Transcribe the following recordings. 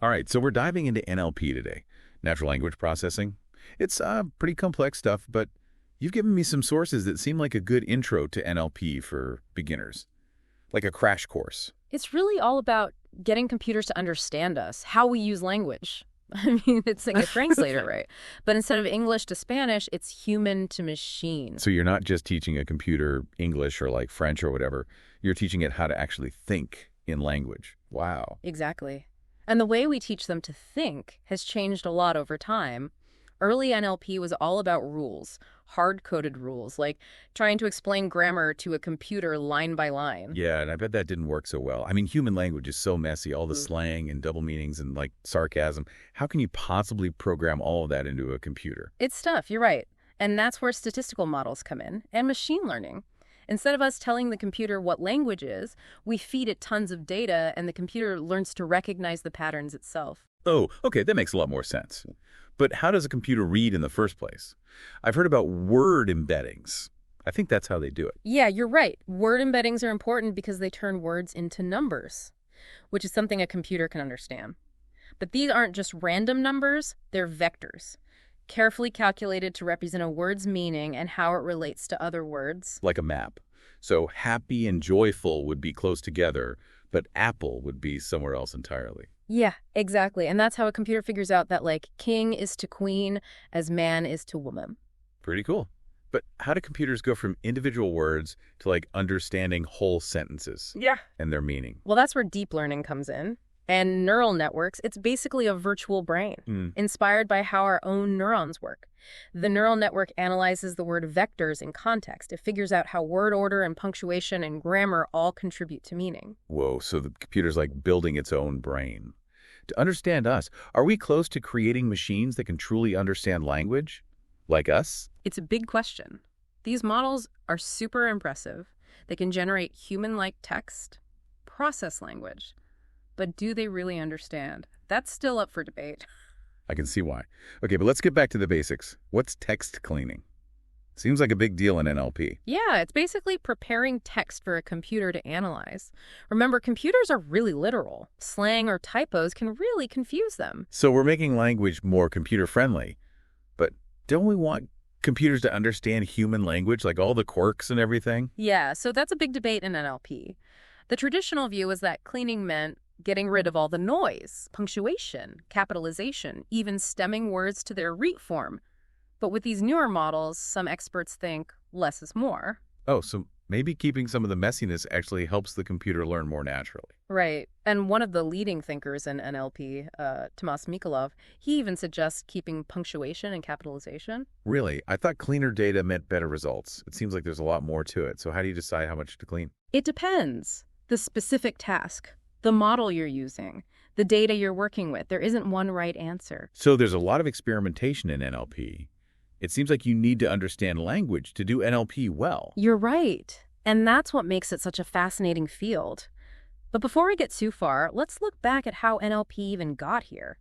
All right, so we're diving into NLP today, natural language processing. It's pretty complex stuff, but you've given me some sources that seem like a good intro to NLP for beginners, like a crash course. It's really all about getting computers to understand us, how we use language. I mean, it's like a translator, right? But instead of English to Spanish, it's human to machine. So you're not just teaching a computer English or like French or whatever. You're teaching it how to actually think in language. Wow. Exactly. And the way we teach them to think has changed a lot over time. Early NLP was all about rules, hard-coded rules, like trying to explain grammar to a computer line by line. Yeah, and I bet that didn't work so well. I mean, human language is so messy, all the slang and double meanings and like sarcasm. How can you possibly program all of that into a computer? It's tough, you're right. And that's where statistical models come in, and machine learning. Instead of us telling the computer what language is, we feed it tons of data, and the computer learns to recognize the patterns itself. Oh, okay, that makes a lot more sense. But how does a computer read in the first place? I've heard about word embeddings. I think that's how they do it. Yeah, you're right. Word embeddings are important because they turn words into numbers, which is something a computer can understand. But these aren't just random numbers, they're vectors, carefully calculated to represent a word's meaning and how it relates to other words. Like a map. So happy and joyful would be close together, but apple would be somewhere else entirely. Yeah, exactly. And that's how a computer figures out that, like, king is to queen as man is to woman. Pretty cool. But how do computers go from individual words to, like, understanding whole sentences? Yeah. And their meaning? Well, that's where deep learning comes in. And neural networks, it's basically a virtual brain, inspired by how our own neurons work. The neural network analyzes the word vectors in context. It figures out how word order and punctuation and grammar all contribute to meaning. Whoa, so the computer's like building its own brain. To understand us, are we close to creating machines that can truly understand language? Like us? It's a big question. These models are super impressive. They can generate human-like text, process language. But do they really understand? That's still up for debate. I can see why. Okay, but let's get back to the basics. What's text cleaning? Seems like a big deal in NLP. Yeah, it's basically preparing text for a computer to analyze. Remember, computers are really literal. Slang or typos can really confuse them. So we're making language more computer-friendly. But don't we want computers to understand human language, like all the quirks and everything? Yeah, so that's a big debate in NLP. The traditional view is that cleaning meant getting rid of all the noise, punctuation, capitalization, even stemming words to their root form. But with these newer models, some experts think less is more. Oh, so maybe keeping some of the messiness actually helps the computer learn more naturally. Right. And one of the leading thinkers in NLP, Tomas Mikolov, he even suggests keeping punctuation and capitalization. Really? I thought cleaner data meant better results. It seems like there's a lot more to it. So how do you decide how much to clean? It depends. The specific task, the model you're using, the data you're working with. There isn't one right answer. So there's a lot of experimentation in NLP. It seems like you need to understand language to do NLP well. You're right. And that's what makes it such a fascinating field. But before we get too far, let's look back at how NLP even got here.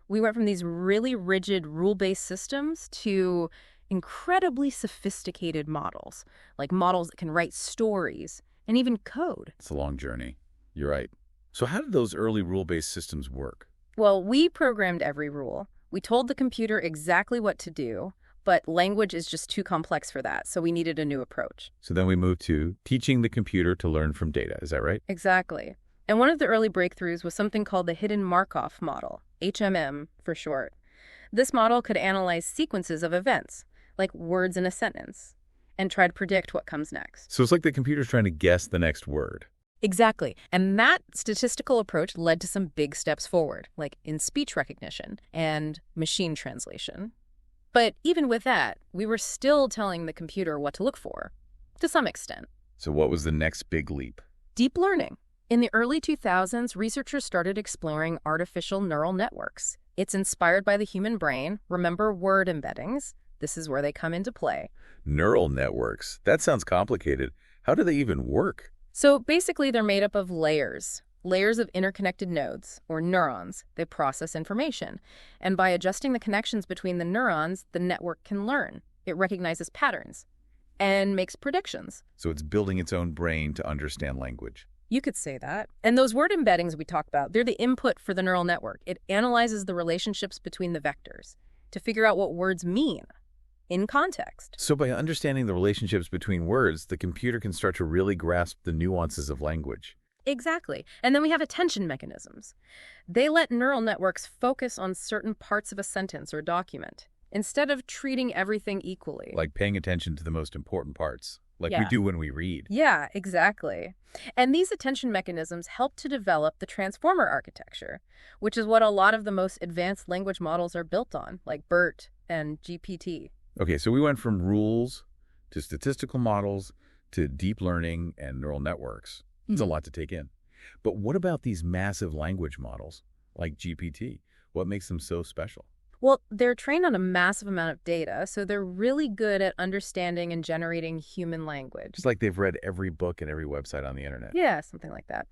We went from these really rigid rule-based systems to incredibly sophisticated models, like models that can write stories and even code. It's a long journey. You're right. So how did those early rule-based systems work? Well, we programmed every rule. We told the computer exactly what to do, but language is just too complex for that, so we needed a new approach. So then we moved to teaching the computer to learn from data. Is that right? Exactly. And one of the early breakthroughs was something called the hidden Markov model, HMM for short. This model could analyze sequences of events, like words in a sentence, and try to predict what comes next. So it's like the computer's trying to guess the next word. Exactly. And that statistical approach led to some big steps forward, like in speech recognition and machine translation. But even with that, we were still telling the computer what to look for, to some extent. So what was the next big leap? Deep learning. In the early 2000s, researchers started exploring artificial neural networks. It's inspired by the human brain. Remember word embeddings? This is where they come into play. Neural networks? That sounds complicated. How do they even work? So basically, they're made up of layers of interconnected nodes, or neurons, that process information. And by adjusting the connections between the neurons, the network can learn. It recognizes patterns and makes predictions. So it's building its own brain to understand language. You could say that. And those word embeddings we talked about, they're the input for the neural network. It analyzes the relationships between the vectors to figure out what words mean in context. So by understanding the relationships between words, the computer can start to really grasp the nuances of language. Exactly. And then we have attention mechanisms. They let neural networks focus on certain parts of a sentence or document instead of treating everything equally. Like paying attention to the most important parts, like we Yeah. do when we read. Yeah, exactly. And these attention mechanisms help to develop the transformer architecture, which is what a lot of the most advanced language models are built on, like BERT and GPT. Okay, so we went from rules to statistical models to deep learning and neural networks. It's a lot to take in. But what about these massive language models like GPT? What makes them so special? Well, they're trained on a massive amount of data, so they're really good at understanding and generating human language. It's like they've read every book and every website on the internet. Yeah, something like that.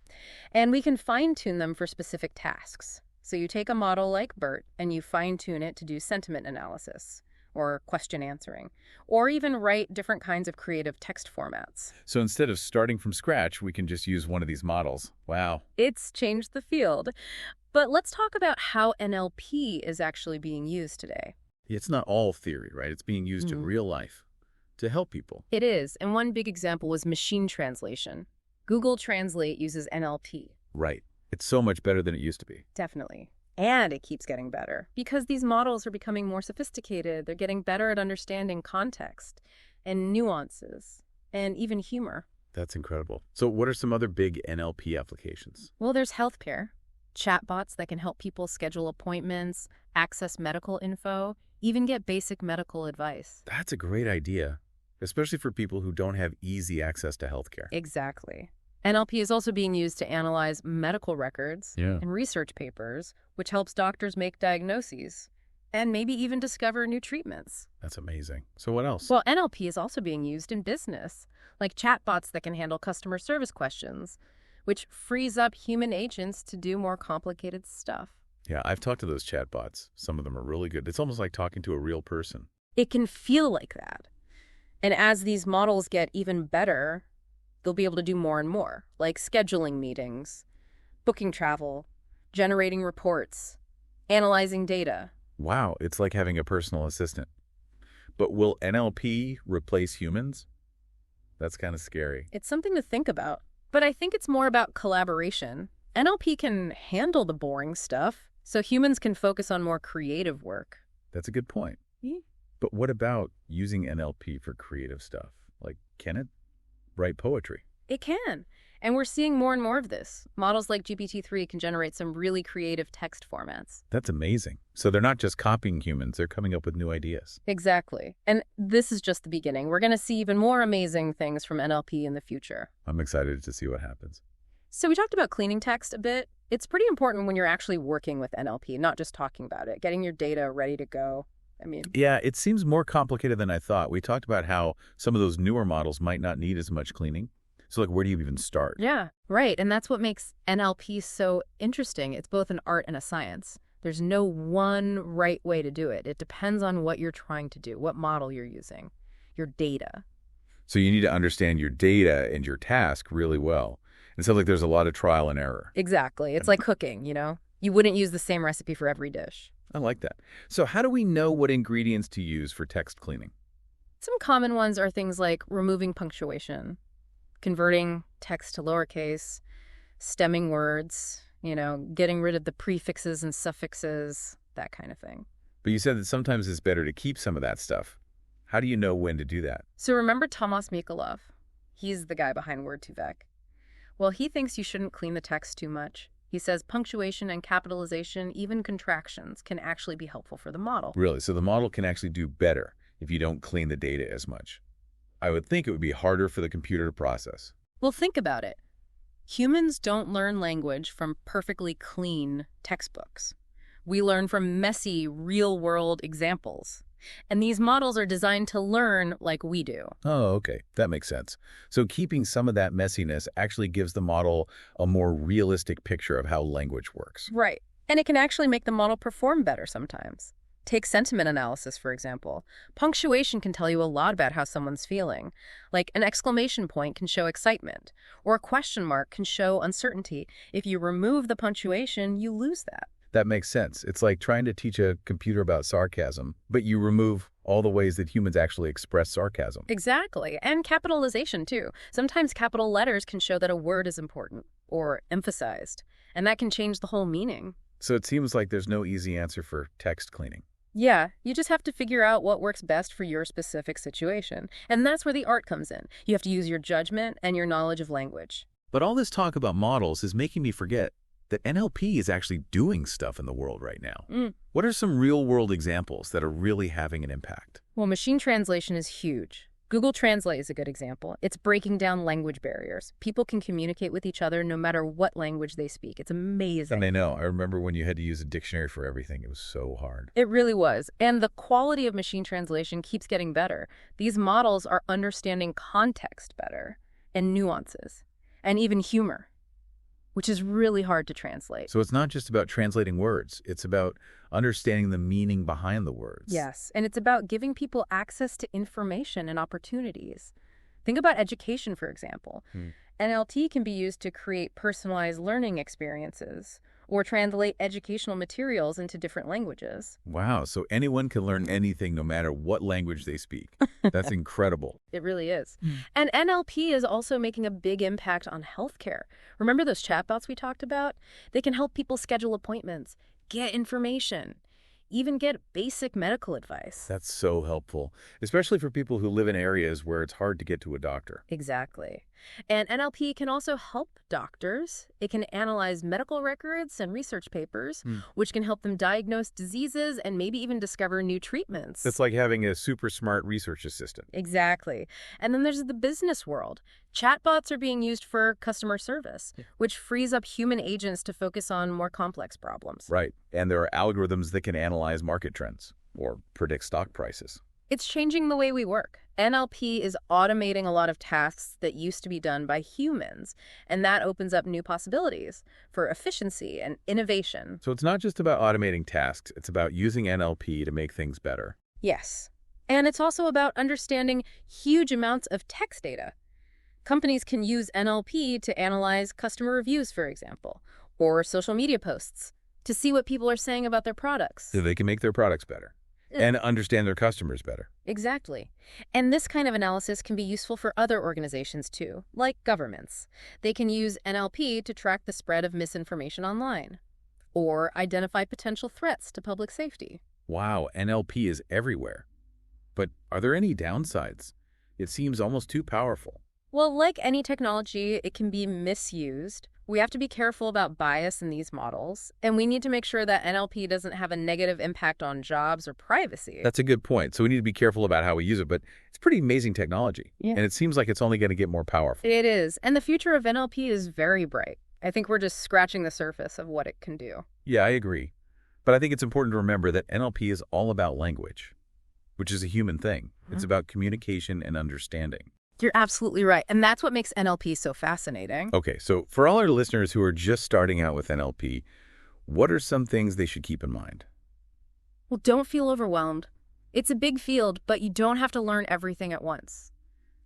And we can fine-tune them for specific tasks. So you take a model like BERT and you fine-tune it to do sentiment analysis or question answering, or even write different kinds of creative text formats. So instead of starting from scratch, we can just use one of these models. Wow. It's changed the field. But let's talk about how NLP is actually being used today. It's not all theory, right? It's being used in real life to help people. It is, and one big example was machine translation. Google Translate uses NLP. Right. It's so much better than it used to be. Definitely. And it keeps getting better because these models are becoming more sophisticated. They're getting better at understanding context and nuances and even humor. That's incredible. So what are some other big NLP applications? Well, there's healthcare, chatbots that can help people schedule appointments, access medical info, even get basic medical advice. That's a great idea, especially for people who don't have easy access to healthcare. Exactly. NLP is also being used to analyze medical records Yeah. and research papers, which helps doctors make diagnoses and maybe even discover new treatments. That's amazing. So what else? Well, NLP is also being used in business, like chatbots that can handle customer service questions, which frees up human agents to do more complicated stuff. Yeah, I've talked to those chatbots. Some of them are really good. It's almost like talking to a real person. It can feel like that. And as these models get even better, they'll be able to do more and more, like scheduling meetings, booking travel, generating reports, analyzing data. Wow, it's like having a personal assistant. But will NLP replace humans? That's kind of scary. It's something to think about. But I think it's more about collaboration. NLP can handle the boring stuff, so humans can focus on more creative work. That's a good point. Yeah. But what about using NLP for creative stuff? Like, can it write poetry? It can. And we're seeing more and more of this. Models like GPT-3 can generate some really creative text formats. That's amazing. So they're not just copying humans, they're coming up with new ideas. Exactly. And this is just the beginning. We're going to see even more amazing things from NLP in the future. I'm excited to see what happens. So we talked about cleaning text a bit. It's pretty important when you're actually working with NLP, not just talking about it, getting your data ready to go. Yeah, it seems more complicated than I thought. We talked about how some of those newer models might not need as much cleaning. So, like, where do you even start? Yeah, right. And that's what makes NLP so interesting. It's both an art and a science. There's no one right way to do it. It depends on what you're trying to do, what model you're using, your data. So you need to understand your data and your task really well. It sounds like there's a lot of trial and error. Exactly. It's like cooking, you know? You wouldn't use the same recipe for every dish. I like that. So how do we know what ingredients to use for text cleaning? Some common ones are things like removing punctuation, converting text to lowercase, stemming words, getting rid of the prefixes and suffixes, that kind of thing. But you said that sometimes it's better to keep some of that stuff. How do you know when to do that? So remember Tomas Mikolov? He's the guy behind Word2Vec. Well, he thinks you shouldn't clean the text too much. He says punctuation and capitalization, even contractions, can actually be helpful for the model. Really? So the model can actually do better if you don't clean the data as much. I would think it would be harder for the computer to process. Well, think about it. Humans don't learn language from perfectly clean textbooks. We learn from messy, real-world examples. And these models are designed to learn like we do. Oh, okay. That makes sense. So keeping some of that messiness actually gives the model a more realistic picture of how language works. Right. And it can actually make the model perform better sometimes. Take sentiment analysis, for example. Punctuation can tell you a lot about how someone's feeling. Like an exclamation point can show excitement, or a question mark can show uncertainty. If you remove the punctuation, you lose that. That makes sense. It's like trying to teach a computer about sarcasm, but you remove all the ways that humans actually express sarcasm. Exactly. And capitalization, too. Sometimes capital letters can show that a word is important or emphasized, and that can change the whole meaning. So it seems like there's no easy answer for text cleaning. Yeah, you just have to figure out what works best for your specific situation. And that's where the art comes in. You have to use your judgment and your knowledge of language. But all this talk about models is making me forget that NLP is actually doing stuff in the world right now. What are some real-world examples that are really having an impact? Well, machine translation is huge. Google Translate is a good example. It's breaking down language barriers. People can communicate with each other no matter what language they speak. It's amazing. And I know. I remember when you had to use a dictionary for everything. It was so hard. It really was. And the quality of machine translation keeps getting better. These models are understanding context better, and nuances, and even humor, which is really hard to translate. So it's not just about translating words. It's about understanding the meaning behind the words. Yes, and it's about giving people access to information and opportunities. Think about education, for example. NLP can be used to create personalized learning experiences or translate educational materials into different languages. Wow, so anyone can learn anything no matter what language they speak. That's incredible. It really is. And NLP is also making a big impact on healthcare. Remember those chatbots we talked about? They can help people schedule appointments, get information, even get basic medical advice. That's so helpful, especially for people who live in areas where it's hard to get to a doctor. Exactly. And NLP can also help doctors. It can analyze medical records and research papers, which can help them diagnose diseases and maybe even discover new treatments. It's like having a super smart research assistant. Exactly. And then there's the business world. Chatbots are being used for customer service, which frees up human agents to focus on more complex problems. Right. And there are algorithms that can analyze market trends or predict stock prices. It's changing the way we work. NLP is automating a lot of tasks that used to be done by humans, and that opens up new possibilities for efficiency and innovation. So it's not just about automating tasks. It's about using NLP to make things better. Yes. And it's also about understanding huge amounts of text data. Companies can use NLP to analyze customer reviews, for example, or social media posts to see what people are saying about their products. So they can make their products better and understand their customers better. Exactly. And this kind of analysis can be useful for other organizations too, like governments. They can use NLP to track the spread of misinformation online or identify potential threats to public safety. Wow, NLP is everywhere. But are there any downsides? It seems almost too powerful. Well, like any technology, it can be misused. We have to be careful about bias in these models, and we need to make sure that NLP doesn't have a negative impact on jobs or privacy. That's a good point. So we need to be careful about how we use it, but it's pretty amazing technology. Yeah. And it seems like it's only going to get more powerful. It is, and the future of NLP is very bright. I think we're just scratching the surface of what it can do. Yeah, I agree. But I think it's important to remember that NLP is all about language, which is a human thing. It's about communication and understanding. You're absolutely right, and that's what makes NLP so fascinating. Okay, so for all our listeners who are just starting out with NLP, what are some things they should keep in mind? Well, don't feel overwhelmed. It's a big field, but you don't have to learn everything at once.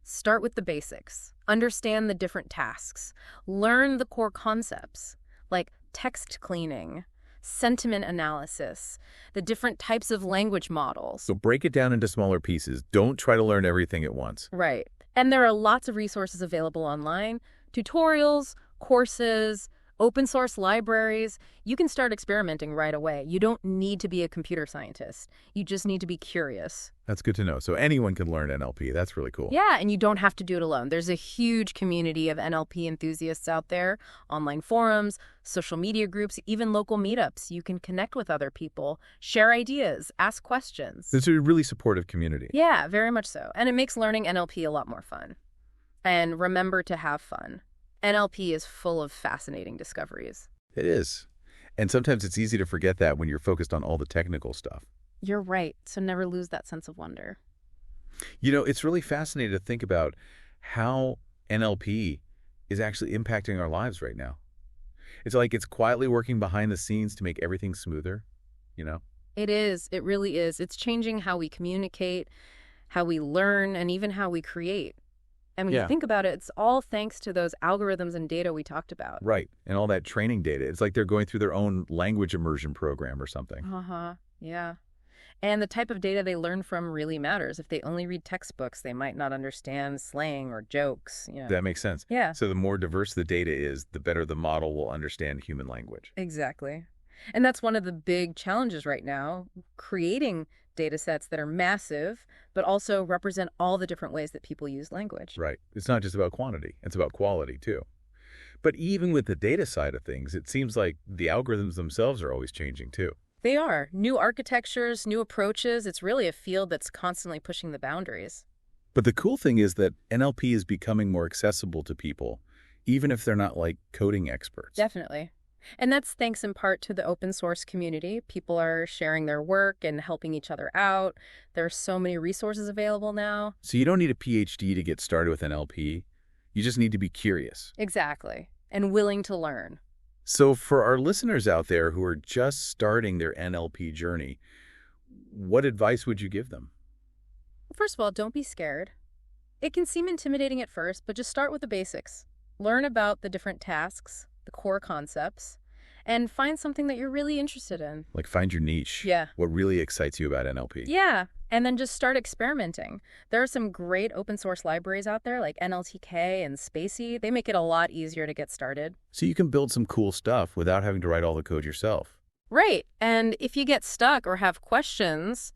Start with the basics. Understand the different tasks. Learn the core concepts, like text cleaning, sentiment analysis, the different types of language models. So break it down into smaller pieces. Don't try to learn everything at once. Right. And there are lots of resources available online, tutorials, courses, open source libraries. You can start experimenting right away. You don't need to be a computer scientist. You just need to be curious. That's good to know. So anyone can learn NLP. That's really cool. Yeah, and you don't have to do it alone. There's a huge community of NLP enthusiasts out there, online forums, social media groups, even local meetups. You can connect with other people, share ideas, ask questions. It's a really supportive community. Yeah, very much so. And it makes learning NLP a lot more fun. And remember to have fun. NLP is full of fascinating discoveries. It is. And sometimes it's easy to forget that when you're focused on all the technical stuff. You're right, so never lose that sense of wonder. You know, it's really fascinating to think about how NLP is actually impacting our lives right now. It's like it's quietly working behind the scenes to make everything smoother, you know? It is. It really is. It's changing how we communicate, how we learn, and even how we create. And when you Yeah. think about it, it's all thanks to those algorithms and data we talked about. Right. And all that training data. It's like they're going through their own language immersion program or something. Uh-huh. Yeah. And the type of data they learn from really matters. If they only read textbooks, they might not understand slang or jokes. That makes sense. Yeah, So the more diverse the data is, the better the model will understand human language. exactly. And that's one of the big challenges right now, creating data sets that are massive, but also represent all the different ways that people use language. Right. It's not just about quantity. It's about quality, too. But even with the data side of things, it seems like the algorithms themselves are always changing, too. They are. New architectures, new approaches. It's really a field that's constantly pushing the boundaries. But the cool thing is that NLP is becoming more accessible to people, even if they're not like coding experts. Definitely. And that's thanks in part to the open source community. People are sharing their work and helping each other out. There are so many resources available now. So you don't need a PhD to get started with NLP. You just need to be curious. Exactly. And willing to learn. So for our listeners out there who are just starting their NLP journey, what advice would you give them? First of all, don't be scared. It can seem intimidating at first, but just start with the basics. Learn about the different tasks, the core concepts, and find something that you're really interested in. Like find your niche. Yeah. What really excites you about NLP. Yeah, and then just start experimenting. There are some great open source libraries out there like NLTK and Spacey. They make it a lot easier to get started. So you can build some cool stuff without having to write all the code yourself. Right, and if you get stuck or have questions,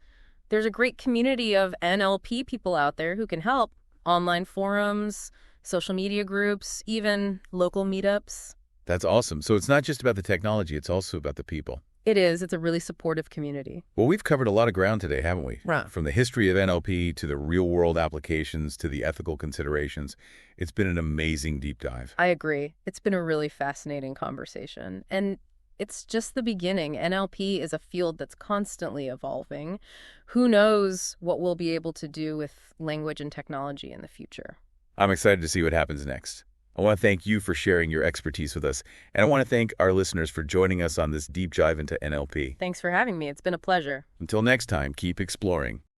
there's a great community of NLP people out there who can help. Online forums, social media groups, even local meetups. That's awesome. So it's not just about the technology, it's also about the people. It is. It's a really supportive community. Well, we've covered a lot of ground today, haven't we? Right. From the history of NLP to the real-world applications to the ethical considerations. It's been an amazing deep dive. I agree. It's been a really fascinating conversation. And it's just the beginning. NLP is a field that's constantly evolving. Who knows what we'll be able to do with language and technology in the future? I'm excited to see what happens next. I want to thank you for sharing your expertise with us, and I want to thank our listeners for joining us on this deep dive into NLP. Thanks for having me. It's been a pleasure. Until next time, keep exploring.